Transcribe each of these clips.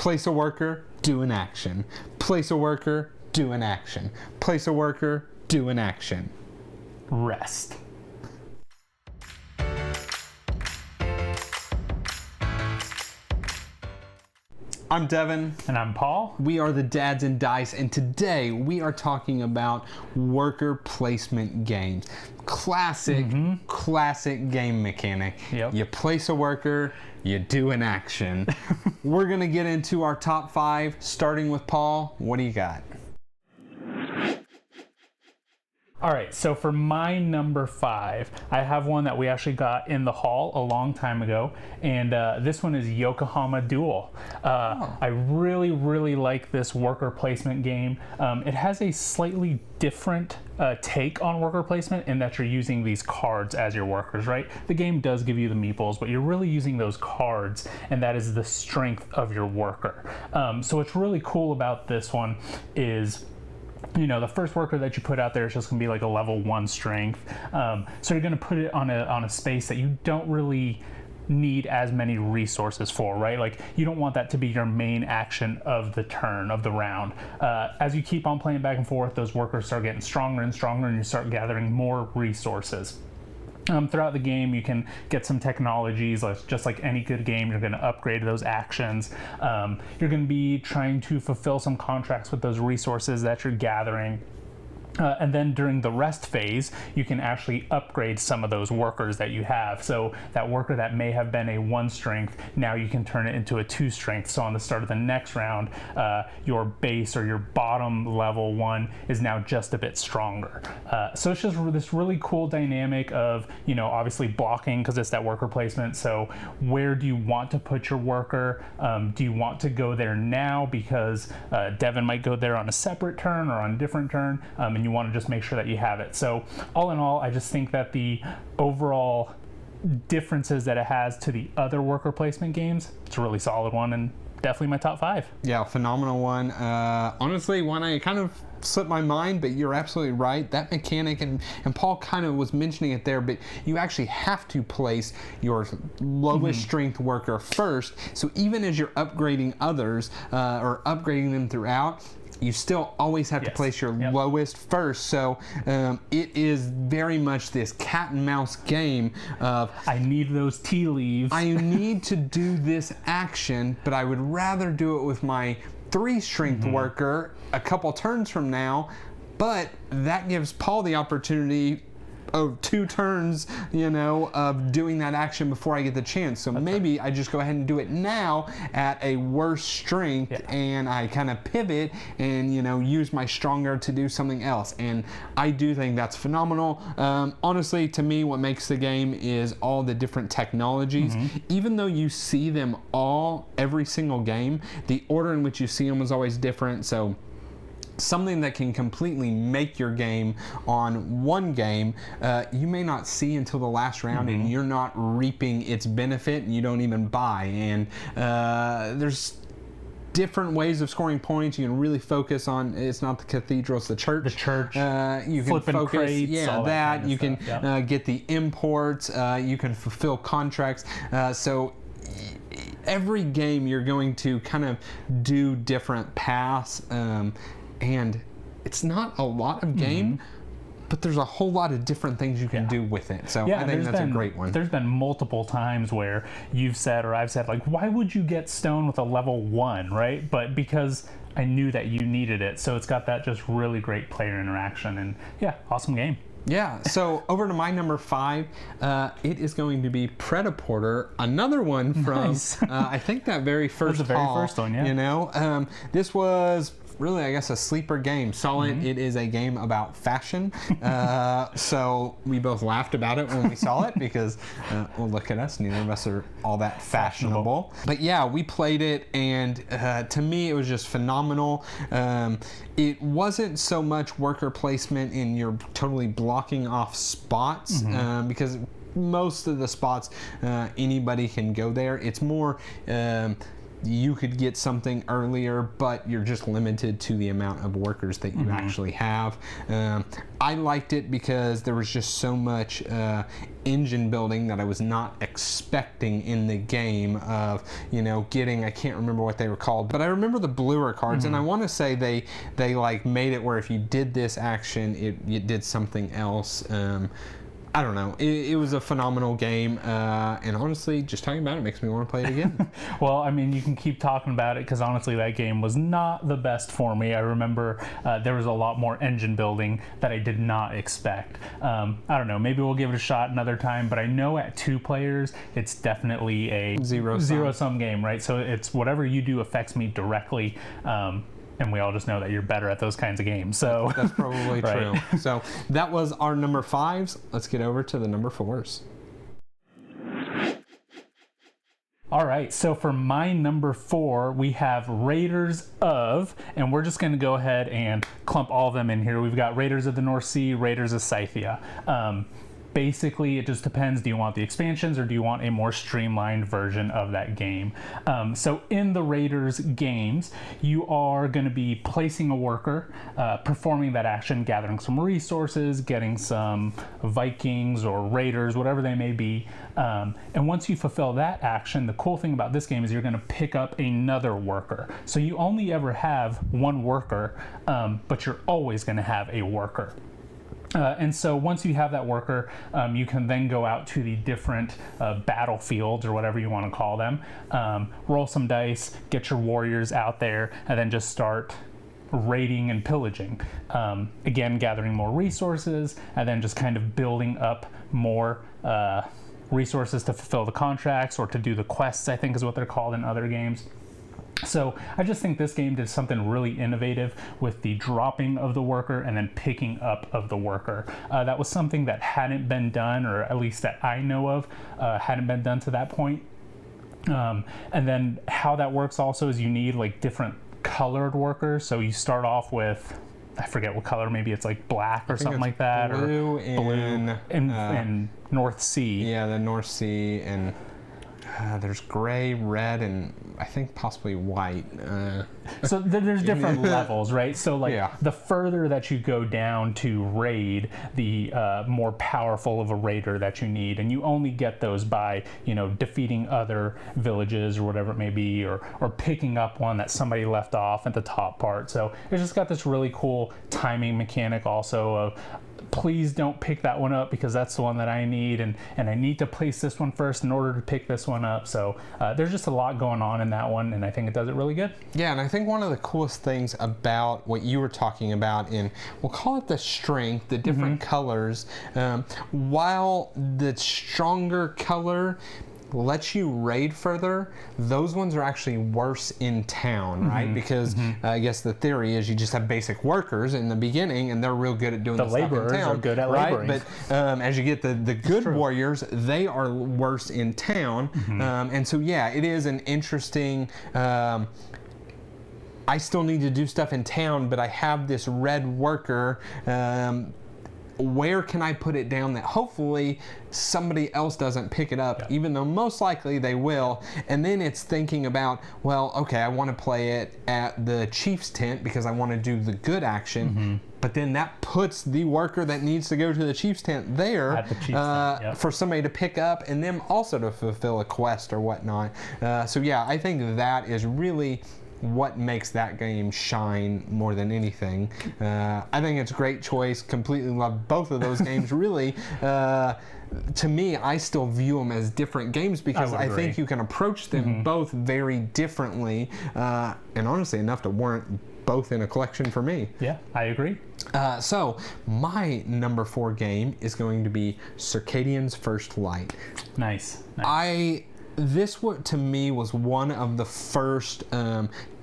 Place a worker, do an action. Place a worker, do an action. Place a worker, do an action. Rest. I'm Devin. And I'm Paul. We are the Dads and Dice, and today we are talking about worker placement games. Classic game mechanic. Yep. You place a worker, you do an action. We're going to get into our top 5, starting with Paul. What do you got? All right, so for my number 5, I have one that we actually got in the haul a long time ago, and this one is Yokohama Duel. I really like this worker placement game. It has a slightly different take on worker placement in that you're using these cards as your workers, right? The game does give you the meeples, but you're really using those cards, and that is the strength of your worker. So what's really cool about this one is, you know, the first worker that you put out there is just gonna be like a level 1 strength. So you're gonna put it on a space that you don't really need as many resources for, right? Like, you don't want that to be your main action of the turn, of the round. As you keep on playing back and forth, those workers start getting stronger and stronger, and you start gathering more resources. Throughout the game, you can get some technologies, just like any good game. You're going to upgrade those actions. You're going to be trying to fulfill some contracts with those resources that you're gathering. And then during the rest phase, you can actually upgrade some of those workers that you have. So that worker that may have been a 1 strength, now you can turn it into a 2 strength. So on the start of the next round, your base or your bottom level 1 is now just a bit stronger. So it's just this really cool dynamic of, you know, obviously blocking, because it's that worker placement. So where do you want to put your worker? Do you want to go there now because Devin might go there on a separate turn or on a different turn? And you want to just make sure that you have it. So all in all, I just think that the overall differences that it has to the other worker placement games, it's a really solid one, and definitely my top 5. Yeah, phenomenal one. Honestly, one I kind of slipped my mind, but you're absolutely right. That mechanic, and Paul kind of was mentioning it there, but you actually have to place your lowest strength worker first. So even as you're upgrading others or upgrading them throughout, you still always have to place your lowest first. So it is very much this cat and mouse game of, I need those tea leaves. I need to do this action, but I would rather do it with my 3 strength worker a couple turns from now. But that gives Paul the opportunity of 2 turns, you know, of doing that action before I get the chance. So maybe I just go ahead and do it now at a worse strength, and I kind of pivot and, you know, use my stronger to do something else. And I do think that's phenomenal. Honestly, to me, what makes the game is all the different technologies. Even though you see them all, every single game, the order in which you see them is always different. So something that can completely make your game on one game, you may not see until the last round, and you're not reaping its benefit, and you don't even buy. And there's different ways of scoring points. You can really focus on, it's not the cathedral, it's the church. The church. You can flipping focus, crates, that kind of you stuff. can get the imports. You can fulfill contracts. So every game you're going to kind of do different paths. And it's not a lot of game, but there's a whole lot of different things you can do with it. So I think that's a great one. There's been multiple times where you've said, or I've said, like, why would you get stone with a level 1, right? But because I knew that you needed it. So it's got that just really great player interaction, and awesome game. Yeah, so over to my number 5, it is going to be Predaporter, another one from, I think that very first That was the very haul, first one, you know. This was really, I guess, a sleeper game. Saw it. It is a game about fashion. So we both laughed about it when we saw it because, well, look at us. Neither of us are all that fashionable. But yeah, we played it, and to me, it was just phenomenal. It wasn't so much worker placement in your totally blocking off spots because most of the spots anybody can go there. It's more you could get something earlier, but you're just limited to the amount of workers that you actually have. I liked it because there was just so much engine building that I was not expecting in the game of, getting, I can't remember what they were called, but I remember the Blooper cards, and I want to say they like made it where if you did this action, it did something else. I don't know. It was a phenomenal game, and honestly, just talking about it makes me want to play it again. Well, I mean, you can keep talking about it because honestly, that game was not the best for me. I remember there was a lot more engine building that I did not expect. I don't know. Maybe we'll give it a shot another time, but I know at 2 players, it's definitely a zero-sum game, right? So it's whatever you do affects me directly. And we all just know that you're better at those kinds of games. So that's probably right. true. So that was our number 5s. Let's get over to the number 4s. All right, so for my number 4, we have Raiders of, and we're just going to go ahead and clump all of them in here. We've got Raiders of the North Sea, Raiders of Scythia. Basically, it just depends. Do you want the expansions or do you want a more streamlined version of that game? So in the Raiders games, you are going to be placing a worker, performing that action, gathering some resources, getting some Vikings or Raiders, whatever they may be. And once you fulfill that action, the cool thing about this game is you're going to pick up another worker. So you only ever have one worker, but you're always going to have a worker. And so once you have that worker, you can then go out to the different battlefields or whatever you want to call them, roll some dice, get your warriors out there, and then just start raiding and pillaging. Again, gathering more resources, and then just kind of building up more resources to fulfill the contracts or to do the quests, I think is what they're called in other games. So I just think this game did something really innovative with the dropping of the worker and then picking up of the worker. That was something that hadn't been done, or at least that I know of, hadn't been done to that point. And then how that works also is you need like different colored workers. So you start off with, I forget what color, maybe it's like black or something like that. Blue or blue and North Sea. Yeah, the North Sea, and there's gray, red, and I think possibly white. So there's different levels, right? So like the further that you go down to raid, the more powerful of a raider that you need, and you only get those by defeating other villages or whatever it may be, or picking up one that somebody left off at the top part. So it's just got this really cool timing mechanic also of, please don't pick that one up because that's the one that I need, and I need to place this one first in order to pick this one up. So there's just a lot going on in that one, and I think it does it really good. Yeah, and I think one of the coolest things about what you were talking about in, we'll call it the strength, the different colors, while the stronger color lets you raid further, those ones are actually worse in town, right? Because I guess the theory is you just have basic workers in the beginning and they're real good at doing the stuff in town. The laborers are good at laboring. But as you get the good warriors, they are worse in town. And so yeah, it is an interesting, I still need to do stuff in town, but I have this red worker. Where can I put it down that hopefully somebody else doesn't pick it up, even though most likely they will? And then it's thinking about, well, okay, I want to play it at the chief's tent because I want to do the good action. But then that puts the worker that needs to go to the chief's tent there at the chief's tent, for somebody to pick up and them also to fulfill a quest or whatnot. So yeah, I think that is really what makes that game shine more than anything. I think it's a great choice. Completely love both of those games. Really, to me, I still view them as different games because I think you can approach them both very differently, and honestly enough to warrant both in a collection for me. Yeah, I agree. So my number 4 game is going to be Circadian's First Light. Nice. This to me was one of the first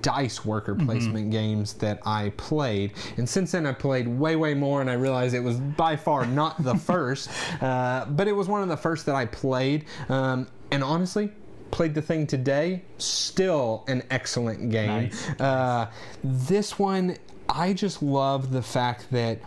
dice worker placement games that I played, and since then I played way more, and I realized it was by far not the first, but it was one of the first that I played, and honestly played the thing today, still an excellent game. Nice. This one, I just love the fact that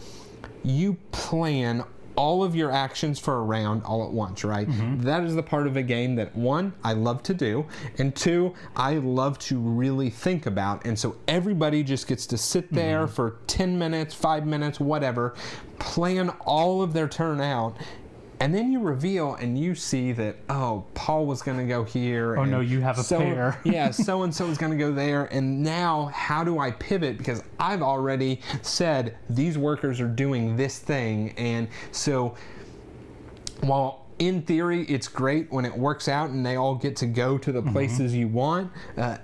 you plan all of your actions for a round all at once, right? That is the part of a game that, one, I love to do, and two, I love to really think about. And so everybody just gets to sit there for 10 minutes, 5 minutes, whatever, plan all of their turn out. And then you reveal and you see that, oh, Paul was going to go here. Oh, no, you have a pair. Yeah, so-and-so is going to go there. And now how do I pivot? Because I've already said these workers are doing this thing. And so while in theory it's great when it works out and they all get to go to the places you want,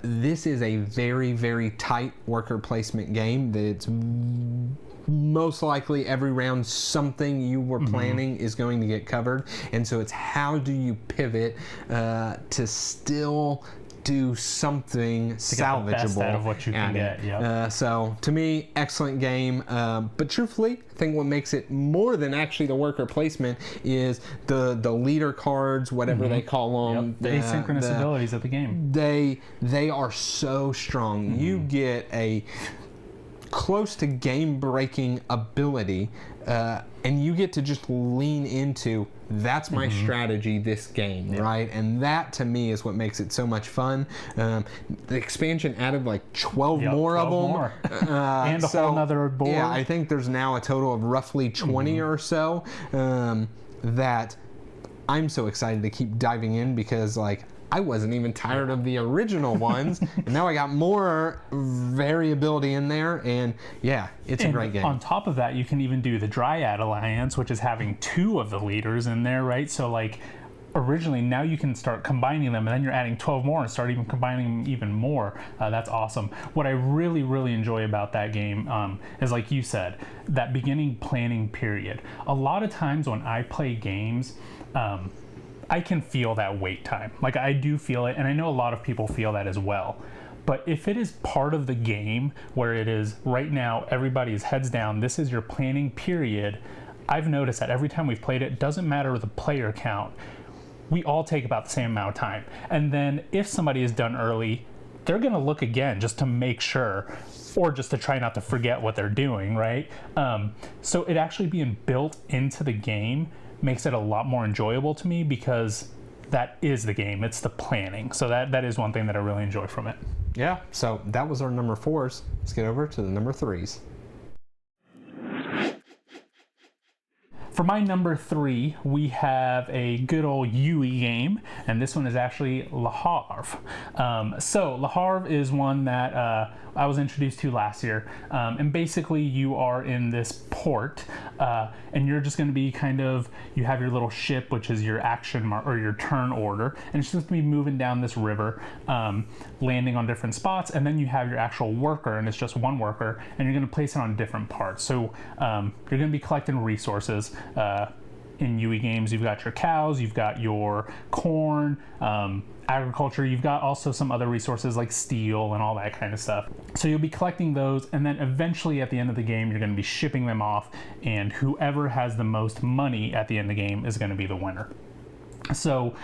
this is a very, very tight worker placement game that it's most likely every round something you were planning is going to get covered, and so it's how do you pivot to still do something salvageable get the best out of what you can get. Yep. So to me, excellent game, but truthfully I think what makes it more than actually the worker placement is the leader cards, whatever they call them, the asynchronous abilities of the game. They are so strong. You get a close to game-breaking ability, and you get to just lean into, that's my strategy this game, right? And that to me is what makes it so much fun. The expansion added like 12 more of them. More. And a whole nother board. Yeah, I think there's now a total of roughly 20 or so that I'm so excited to keep diving in, because like I wasn't even tired of the original ones, and now I got more variability in there, and yeah, it's a great game. On top of that, you can even do the Dryad Alliance, which is having 2 of the leaders in there, right? So like originally, now you can start combining them, and then you're adding 12 more and start even combining them even more. That's awesome. What I really, really enjoy about that game is, like you said, that beginning planning period. A lot of times when I play games, I can feel that wait time. Like I do feel it, and I know a lot of people feel that as well. But if it is part of the game where it is right now, everybody is heads down, this is your planning period, I've noticed that every time we've played it, doesn't matter the player count, we all take about the same amount of time. And then if somebody is done early, they're gonna look again just to make sure, or just to try not to forget what they're doing, right? So it actually being built into the game makes it a lot more enjoyable to me, because that is the game, it's the planning. So that is one thing that I really enjoy from it. Yeah, so that was our number 4s. Let's get over to the number 3s. For my number 3, we have a good old UE game, and this one is actually Le Havre. So Le Havre is one that I was introduced to last year, and basically you are in this port, and you're just going to be kind of, you have your little ship, which is your action or your turn order, and it's just going to be moving down this river, landing on different spots, and then you have your actual worker, and it's just one worker, and you're going to place it on different parts. So you're going to be collecting resources. In UE games, you've got your cows, you've got your corn, agriculture, you've got also some other resources like steel and all that kind of stuff. So you'll be collecting those, and then eventually at the end of the game, you're going to be shipping them off, and whoever has the most money at the end of the game is going to be the winner. So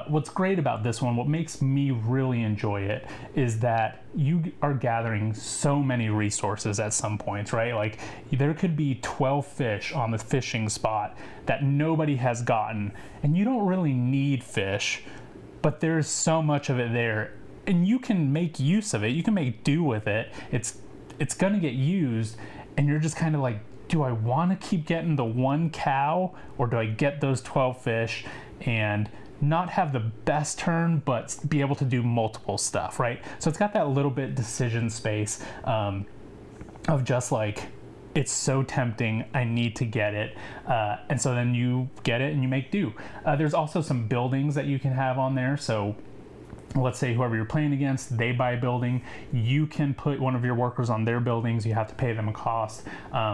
what's great about this one, what makes me really enjoy it, is that you are gathering so many resources at some points, right? Like there could be 12 fish on the fishing spot that nobody has gotten, and you don't really need fish, but there's so much of it there, and you can make use of it, you can make do with it. It's gonna get used, and you're just kind of like, do I want to keep getting the one cow, or do I get those 12 fish and not have the best turn, but be able to do multiple stuff, right? So it's got that little bit decision space of just like, it's so tempting, I need to get it. And so then you get it and you make do. There's also some buildings that you can have on there. So let's say whoever you're playing against, they buy a building, you can put one of your workers on their buildings, you have to pay them a cost,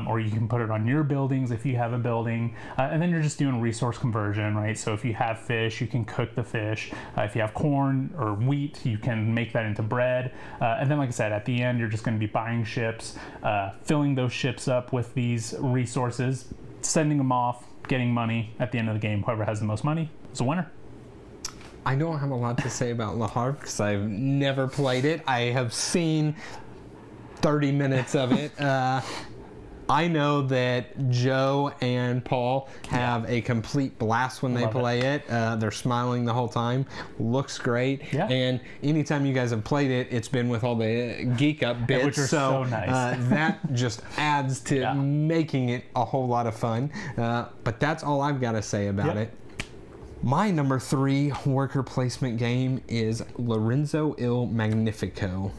or you can put it on your buildings if you have a building, and then you're just doing resource conversion, right? So if you have fish, you can cook the fish. If you have corn or wheat, you can make that into bread. And then, like I said, at the end, you're just going to be buying ships, filling those ships up with these resources, sending them off, getting money. At the end of the game, whoever has the most money is a winner. I don't have a lot to say about Le Havre because I've never played it. I have seen 30 minutes of it. I know that Joe and Paul have a complete blast when they play it. They're smiling the whole time. Looks great. Yeah. And anytime you guys have played it, it's been with all the geek up bits. Which are so nice. That just adds to making it a whole lot of fun. But that's all I've got to say about it. My number 3 worker placement game is Lorenzo Il Magnifico.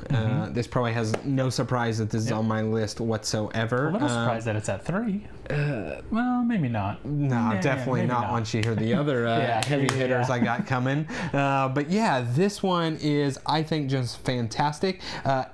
This probably has no surprise that this is on my list whatsoever. A little surprised that it's at 3. Well, maybe not. No, definitely not once you hear the other heavy hitters I got coming. But yeah, this one is, I think, just fantastic.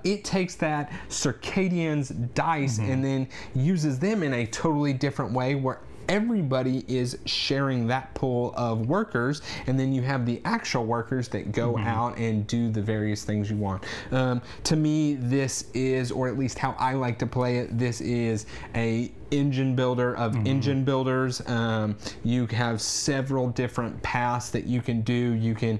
It takes that Circadian's dice and then uses them in a totally different way where everybody is sharing that pool of workers, and then you have the actual workers that go out and do the various things you want. To me, this is, or at least how I like to play it, this is a engine builder of engine builders. You have several different paths that you can do. You can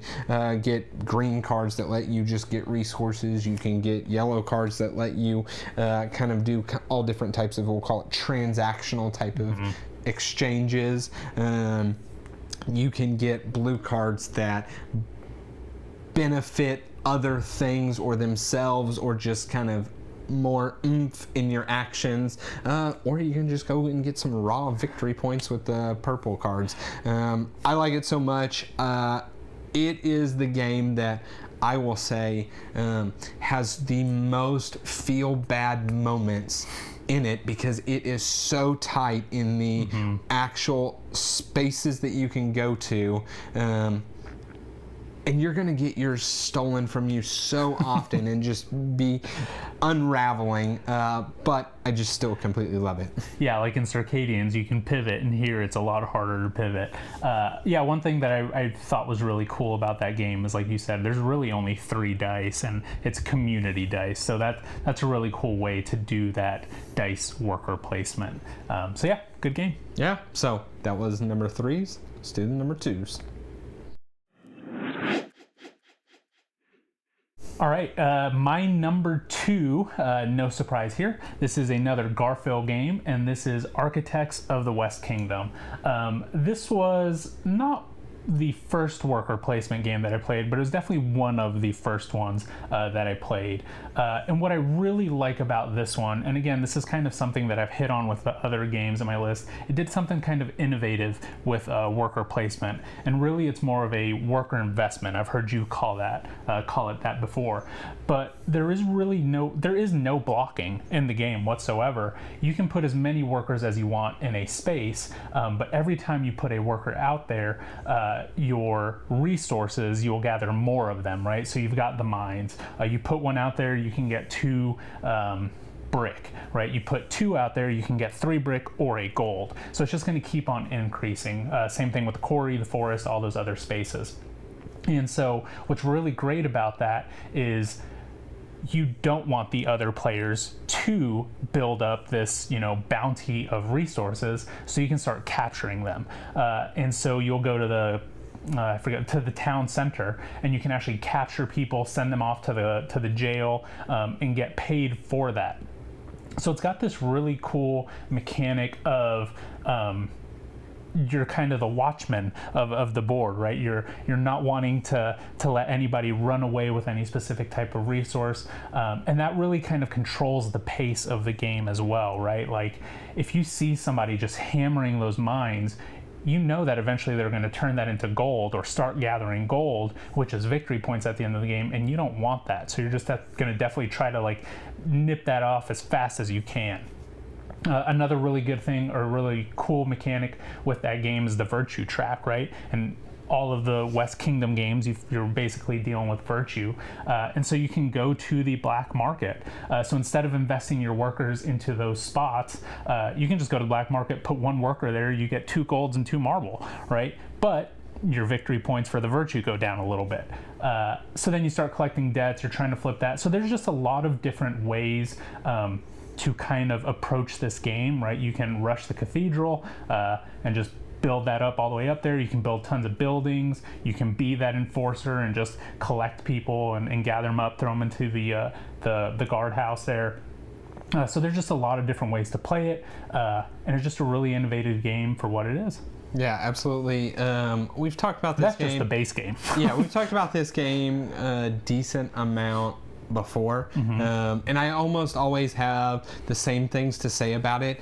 get green cards that let you just get resources. You can get yellow cards that let you kind of do all different types of, we'll call it transactional type of exchanges. You can get blue cards that benefit other things or themselves, or just kind of more oomph in your actions, or you can just go and get some raw victory points with the purple cards. I like it so much. It is the game that I will say has the most feel bad moments in it, because it is so tight in the actual spaces that you can go to. And you're gonna get yours stolen from you so often and just be unraveling, but I just still completely love it. Yeah, like in Circadians, you can pivot, and here it's a lot harder to pivot. Yeah, one thing that I thought was really cool about that game is, like you said, there's really only 3 dice, and it's community dice, so that's a really cool way to do that dice worker placement. So yeah, good game. Yeah, so that was number 3s. Let's do the number 2s. All right, my number 2, no surprise here. This is another Garfield game, and this is Architects of the West Kingdom. This was not the first worker placement game that I played, but it was definitely one of the first ones that I played. And what I really like about this one, and again, this is kind of something that I've hit on with the other games on my list, it did something kind of innovative with worker placement, and really it's more of a worker investment. I've heard you call it that before, but there is no blocking in the game whatsoever. You can put as many workers as you want in a space, but every time you put a worker out there, your resources, you'll gather more of them, right? So you've got the mines. You put one out there, you can get 2 brick, right? You put 2 out there, you can get 3 brick or a gold. So it's just going to keep on increasing. Same thing with the quarry, the forest, all those other spaces. And so what's really great about that is you don't want the other players to build up this, bounty of resources, so you can start capturing them. And so you'll go to the town center, and you can actually capture people, send them off to the jail, and get paid for that. So it's got this really cool mechanic of you're kind of the watchman of the board, right? You're not wanting to let anybody run away with any specific type of resource, and that really kind of controls the pace of the game as well, right? Like if you see somebody just hammering those mines, you know that eventually they're going to turn that into gold or start gathering gold, which is victory points at the end of the game, and you don't want that. So you're just going to definitely try to nip that off as fast as you can. Another really good thing, or really cool mechanic with that game, is the virtue track, right? And all of the West Kingdom games, you're basically dealing with virtue. And so you can go to the black market. So instead of investing your workers into those spots, you can just go to the black market, put 1 worker there, you get 2 golds and 2 marble, right? But your victory points for the virtue go down a little bit. So then you start collecting debts, you're trying to flip that. So there's just a lot of different ways to kind of approach this game, right? You can rush the cathedral and just build that up all the way up there. You can build tons of buildings. You can be that enforcer and just collect people and gather them up, throw them into the guardhouse there. So there's just a lot of different ways to play it, and it's just a really innovative game for what it is. Yeah, absolutely. We've talked about this That's game. just the base game. Yeah, we've talked about this game a decent amount before, and I almost always have the same things to say about it.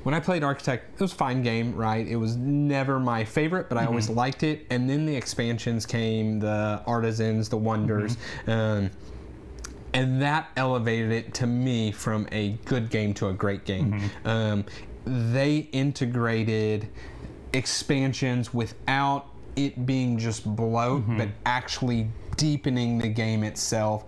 When I played Architect, it was a fine game, right? It was never my favorite, but I always liked it. And then the expansions came, the Artisans, the Wonders, and that elevated it to me from a good game to a great game. They integrated expansions without it being just bloat, but actually deepening the game itself,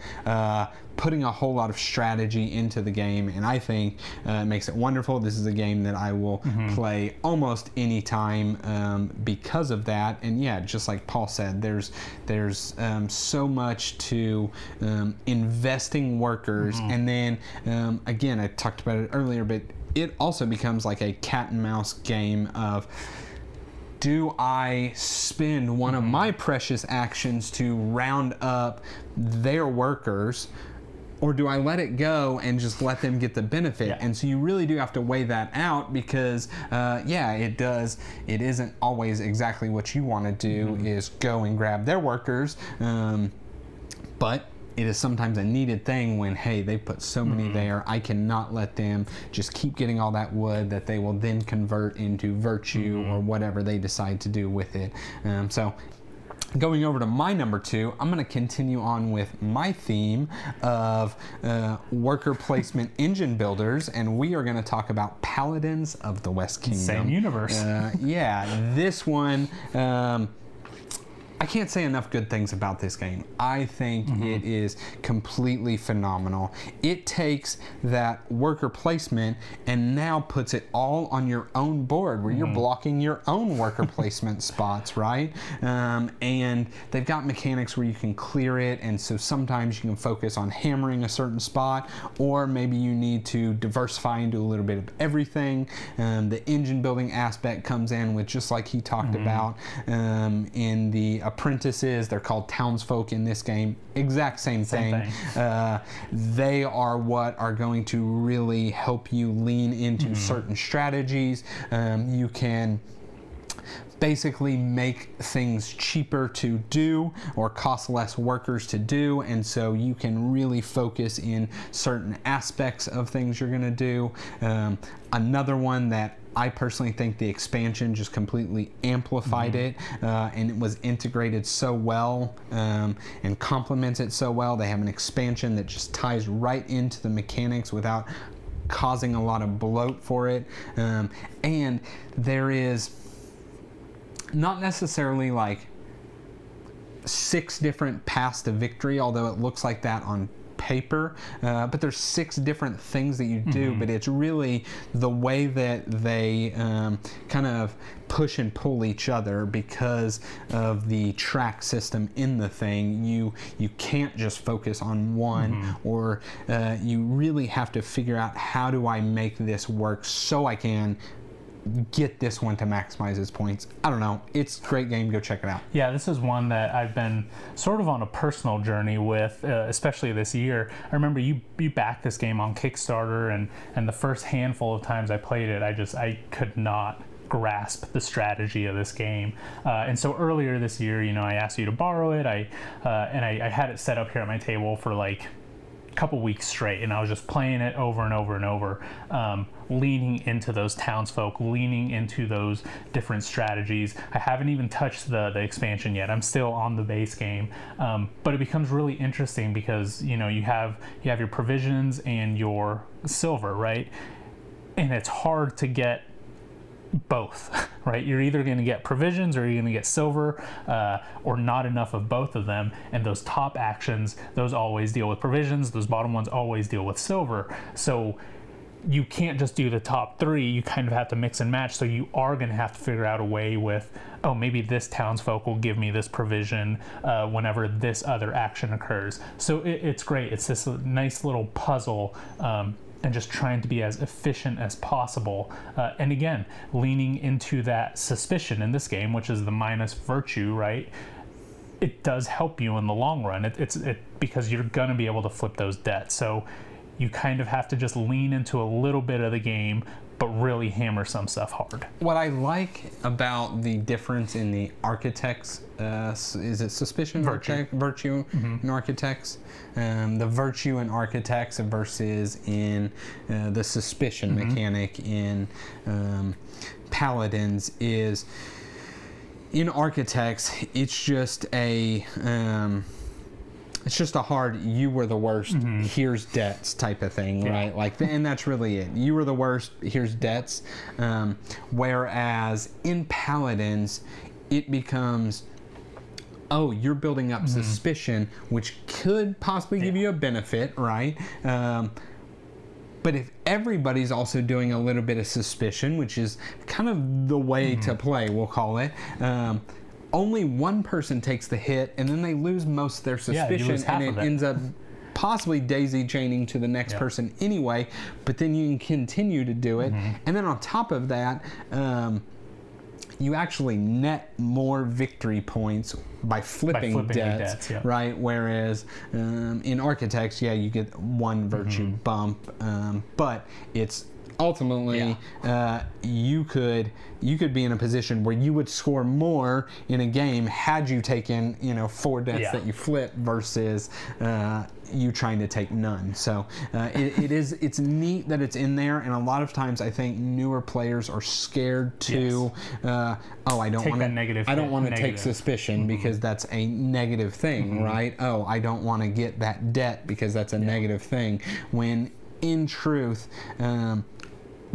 putting a whole lot of strategy into the game, and I think it makes it wonderful. This is a game that I will play almost any time because of that. And yeah, just like Paul said, there's so much to investing workers, and then again, I talked about it earlier, but it also becomes like a cat and mouse game of, do I spend one of my precious actions to round up their workers, or do I let it go and just let them get the benefit? Yeah. And so you really do have to weigh that out, because it isn't always exactly what you want to do is go and grab their workers, but it is sometimes a needed thing when, hey, they put so many there, I cannot let them just keep getting all that wood that they will then convert into virtue or whatever they decide to do with it. So going over to my number 2, I'm going to continue on with my theme of worker placement engine builders, and we are going to talk about Paladins of the West Kingdom. Same universe. This one, I can't say enough good things about this game. I think it is completely phenomenal. It takes that worker placement and now puts it all on your own board, where you're blocking your own worker placement spots, right? And they've got mechanics where you can clear it, and so sometimes you can focus on hammering a certain spot, or maybe you need to diversify and do a little bit of everything. The engine building aspect comes in with, just like he talked about in the apprentices, they're called townsfolk in this game. Exact same thing. They are what are going to really help you lean into certain strategies. You can basically make things cheaper to do or cost less workers to do, and so you can really focus in certain aspects of things you're going to do. Another one that I personally think the expansion just completely amplified it, and it was integrated so well and complements it so well. They have an expansion that just ties right into the mechanics without causing a lot of bloat for it, and there is not necessarily like 6 different paths to victory, although it looks like that on paper, but there's 6 different things that you do, but it's really the way that they kind of push and pull each other because of the track system in the thing. You can't just focus on one, or you really have to figure out, how do I make this work so I can get this one to maximize its points. I don't know. It's a great game. Go check it out. Yeah, this is one that I've been sort of on a personal journey with, especially this year. I remember you backed this game on Kickstarter, and the first handful of times I played it, I could not grasp the strategy of this game. And so earlier this year, I asked you to borrow it. I had it set up here at my table for like couple weeks straight, and I was just playing it over and over and over, leaning into those townsfolk, leaning into those different strategies. I haven't even touched the expansion yet. I'm still on the base game, but it becomes really interesting because you have your provisions and your silver, right? And it's hard to get both, right? You're either going to get provisions or you're going to get silver, or not enough of both of them. And those top actions, those always deal with provisions. Those bottom ones always deal with silver. So you can't just do the top 3. You kind of have to mix and match. So you are going to have to figure out a way with, oh, maybe this townsfolk will give me this provision whenever this other action occurs. So it's great. It's this nice little puzzle, and just trying to be as efficient as possible. And again, leaning into that suspicion in this game, which is the minus virtue, right? It does help you in the long run. It's because you're gonna be able to flip those debts. So you kind of have to just lean into a little bit of the game, but really hammer some stuff hard. What I like about the difference in the architects, is it suspicion? Virtue. Virtue in architects? The virtue in architects versus in the suspicion mechanic in paladins is, in architects, it's just a hard, you were the worst, here's debts type of thing, right? Like, and that's really it. You were the worst, here's debts. Whereas in paladins, it becomes, oh, you're building up suspicion, which could possibly give you a benefit, right? But if everybody's also doing a little bit of suspicion, which is kind of the way to play, we'll call it, only one person takes the hit, and then they lose most of their suspicion, and it ends up possibly daisy chaining to the next person anyway, but then you can continue to do it. And then on top of that, you actually net more victory points by flipping debts, right? Whereas in architects, you get one virtue bump, but it's ultimately you could be in a position where you would score more in a game had you taken 4 debts that you flip versus you trying to take none. So it's neat that it's in there, and a lot of times I think newer players are scared to I don't want to take suspicion because that's a negative thing, right? Oh, I don't want to get that debt because that's a negative thing, when in truth,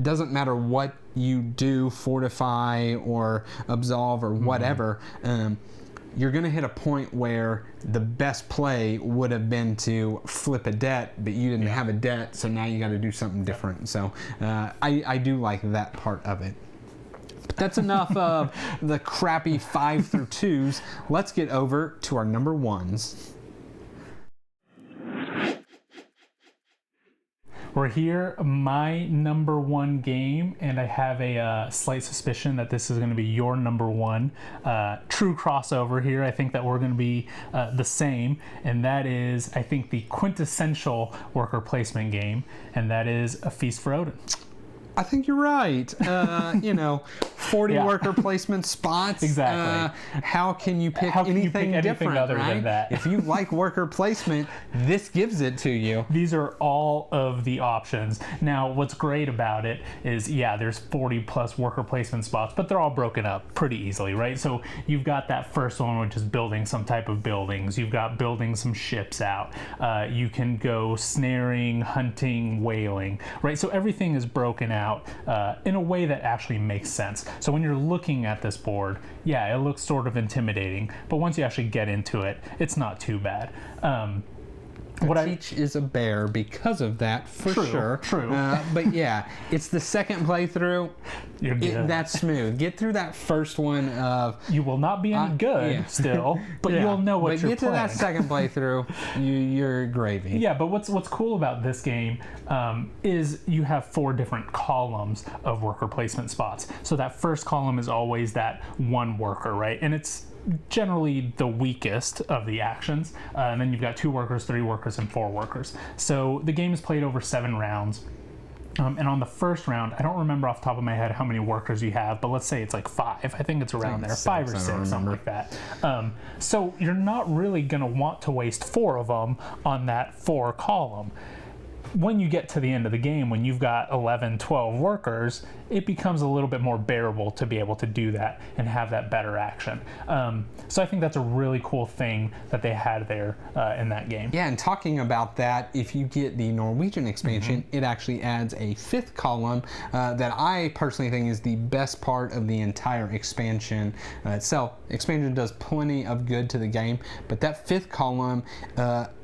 doesn't matter what you do, fortify or absolve or whatever, you're going to hit a point where the best play would have been to flip a debt, but you didn't have a debt, so now you got to do something different. So I do like that part of it. But that's enough of the crappy 5 through 2s. Let's get over to our number 1s. We're here, my number 1 game, and I have a slight suspicion that this is going to be your number 1. True crossover here. I think that we're going to be the same, and that is, I think, the quintessential worker placement game, and that is A Feast for Odin. I think you're right. 40 worker placement spots. Exactly. How can you pick anything different other right? than that? If you like worker placement, this gives it to you. These are all of the options. Now, what's great about it is, there's 40 plus worker placement spots, but they're all broken up pretty easily, right? So you've got that first one, which is building some type of buildings. You've got building some ships out. You can go snaring, hunting, whaling, right? So everything is broken out in a way that actually makes sense. So when you're looking at this board, it looks sort of intimidating, but once you actually get into it, it's not too bad. Teach is a bear because of that, for sure. True. But it's the second playthrough. That's smooth. Get through that first one of... You will not be any good still, but you'll know what you're playing. But get to that second playthrough, you're gravy. Yeah, but what's cool about this game is you have 4 different columns of worker placement spots. So that first column is always that one worker, right? And it's generally the weakest of the actions, and then you've got 2 workers, 3 workers, and 4 workers. So the game is played over 7 rounds, and on the first round, I don't remember off the top of my head how many workers you have, but let's say it's like 5. I think it's around there, 5 or 6, something like that. So you're not really going to want to waste 4 of them on that 4 column. When you get to the end of the game, when you've got 11, 12 workers, it becomes a little bit more bearable to be able to do that and have that better action. So I think that's a really cool thing that they had there in that game. Yeah, and talking about that, if you get the Norwegian expansion, it actually adds a 5th column that I personally think is the best part of the entire expansion itself. Expansion does plenty of good to the game, but that 5th column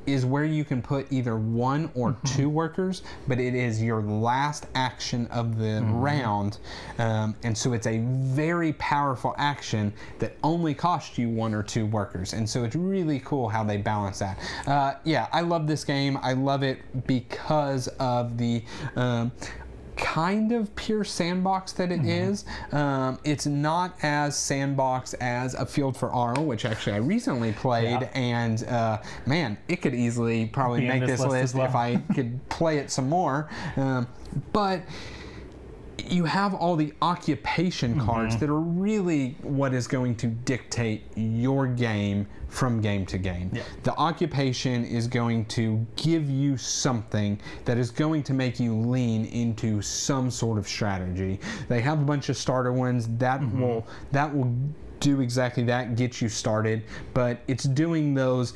is where you can put either 1 or 2 workers, but it is your last action of the round, and so it's a very powerful action that only costs you 1 or 2 workers, and so it's really cool how they balance that. I love this game. I love it because of the kind of pure sandbox that it is. It's not as sandbox as A Field for Arl, which actually I recently played, and man, it could easily probably make this list if I could play it some more. But you have all the occupation cards that are really what is going to dictate your game from game to game. The occupation is going to give you something that is going to make you lean into some sort of strategy. They have a bunch of starter ones that will do exactly that, get you started, but it's doing those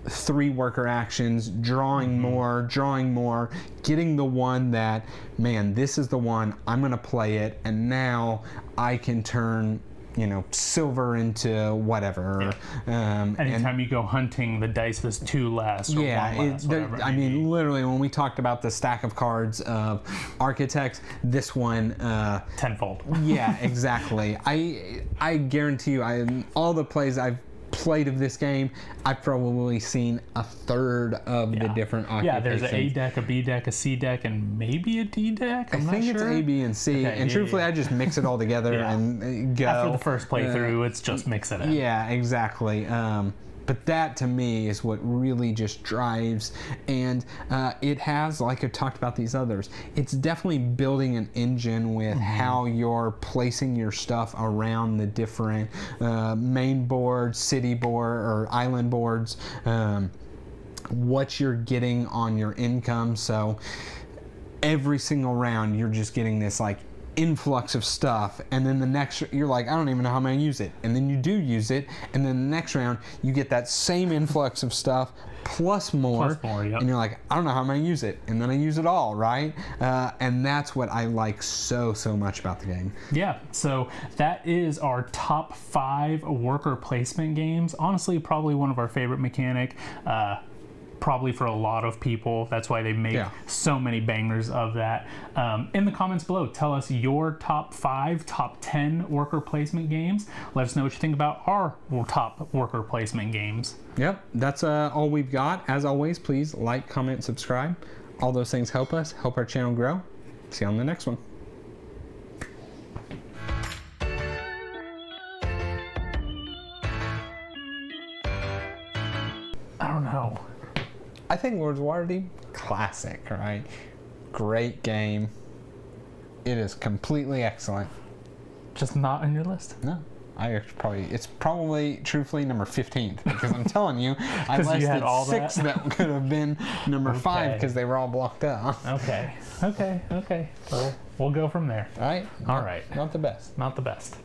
3 worker actions, drawing more, getting the one that, man, this is the one, I'm going to play it, and now I can turn, you know, silver into whatever. Anytime you go hunting, the dice is 2 less or 1 less, whatever. I mean, literally, when we talked about the stack of cards of architects, this one... tenfold. Yeah, exactly. I guarantee you, all the plays I've played of this game, I've probably seen a third of the different occupations. Yeah, there's an A deck, a B deck, a C deck, and maybe a D deck. I think it's A, B, and C. Okay, and truthfully, I just mix it all together and go. After the first playthrough, it's just mix it in. Yeah, exactly. But that, to me, is what really just drives. And it has, like I talked about these others, it's definitely building an engine with how you're placing your stuff around the different main board, city board, or island boards, what you're getting on your income. So every single round, you're just getting this, like, influx of stuff, and then the next you're like, I don't even know how I'm going to use it, and then you do use it, and then the next round you get that same influx of stuff plus more, and you're like, I don't know how I'm going to use it, and then I use it all, right? And that's what I like so much about the game. Yeah, so that is our top 5 worker placement games. Honestly, probably one of our favorite mechanic. Probably for a lot of people. That's why they make so many bangers of that. In the comments below, tell us your top 5, top 10 worker placement games. Let us know what you think about our top worker placement games. Yep, that's all we've got. As always, please like, comment, subscribe. All those things help us, help our channel grow. See you on the next one. I don't know. I think Lords of Waterdeep, classic, right? Great game. It is completely excellent. Just not on your list? No. It's probably truthfully number 15th, because I'm telling you, I listed 6 that could have been number 5 because they were all blocked out. Okay. We'll go from there. All right. All right. Not the best. Not the best.